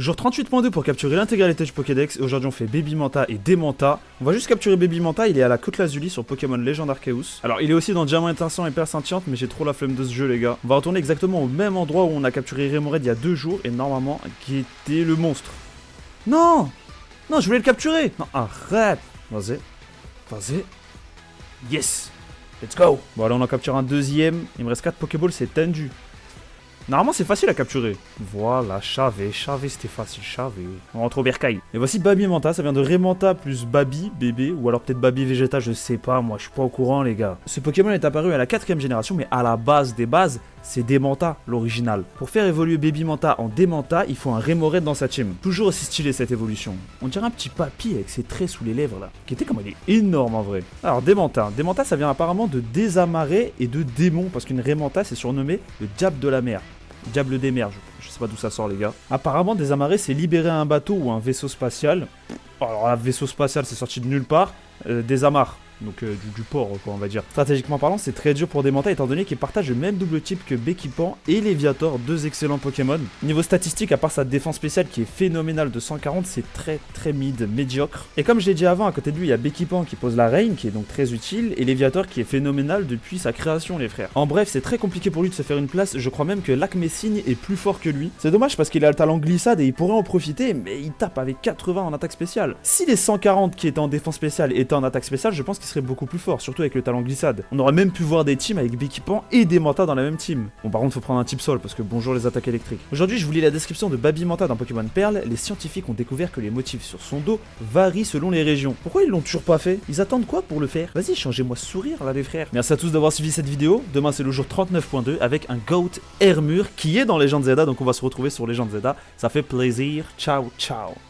Jour 38.2 pour capturer l'intégralité du Pokédex, et aujourd'hui on fait Baby Manta et Démanta. On va juste capturer Baby Manta, il est à la Côte Lazuli sur Pokémon Légende Arceus. Alors il est aussi dans Diamant Étincelant et Perle Scintillante, mais j'ai trop la flemme de ce jeu les gars. On va retourner exactement au même endroit où on a capturé Remoraid il y a 2 jours, et normalement, qui était le monstre. Non! Non, je voulais le capturer! Non, arrête! Vas-y. Vas-y. Yes! Let's go! Bon là on en capture un deuxième, il me reste 4 Pokéballs, c'est tendu. Normalement c'est facile à capturer. Voilà, Chavé, c'était facile, Chavé. On rentre au bercail. Et voici Baby Manta, ça vient de Remanta plus Baby, bébé, ou alors peut-être Baby Vegeta, je sais pas, moi je suis pas au courant les gars. Ce Pokémon est apparu à la 4ème génération, mais à la base des bases, c'est Démanta, l'original. Pour faire évoluer Baby Manta en Démanta, il faut un Remoraid dans sa team. Toujours aussi stylé cette évolution. On dirait un petit papy avec ses traits sous les lèvres là, qui était comme il est énorme en vrai. Alors Démanta, Démanta ça vient apparemment de désamarrer et de démon, parce qu'une Remanta c'est surnommé le diable de la mer. Diable des mers, je sais pas d'où ça sort les gars. Apparemment désamarrer c'est libérer un bateau ou un vaisseau spatial. Alors un vaisseau spatial c'est sorti de nulle part. Désamarre, donc du port quoi on va dire. Stratégiquement parlant c'est très dur pour Démanta étant donné qu'il partage le même double type que Bekipan et Léviator, deux excellents Pokémon. Niveau statistique, à part sa défense spéciale qui est phénoménale de 140, c'est très mid, médiocre. Et comme je l'ai dit avant, à côté de lui il y a Bekipan qui pose la reine qui est donc très utile, et Léviator qui est phénoménal depuis sa création les frères. En bref c'est très compliqué pour lui de se faire une place, je crois même que Lakmessine est plus fort que lui. C'est dommage parce qu'il a le talent glissade et il pourrait en profiter, mais il tape avec 80 en attaque spéciale. Si les 140 qui étaient en défense spéciale étaient en attaque spéciale, je pense qu'il serait beaucoup plus fort, surtout avec le talent glissade. On aurait même pu voir des teams avec Bekipan et Démanta dans la même team. Bon par contre faut prendre un type sol parce que bonjour les attaques électriques. Aujourd'hui je vous lis la description de Baby Manta dans Pokémon Perle. Les scientifiques ont découvert que les motifs sur son dos varient selon les régions. Pourquoi ils l'ont toujours pas fait? Ils attendent quoi pour le faire? Vas-y changez-moi sourire là les frères. Merci à tous d'avoir suivi cette vidéo. Demain c'est le jour 39.2 avec un Goat Hermure qui est dans Legend Zelda, donc on va se retrouver sur Legend Zelda. Ça fait plaisir. Ciao ciao.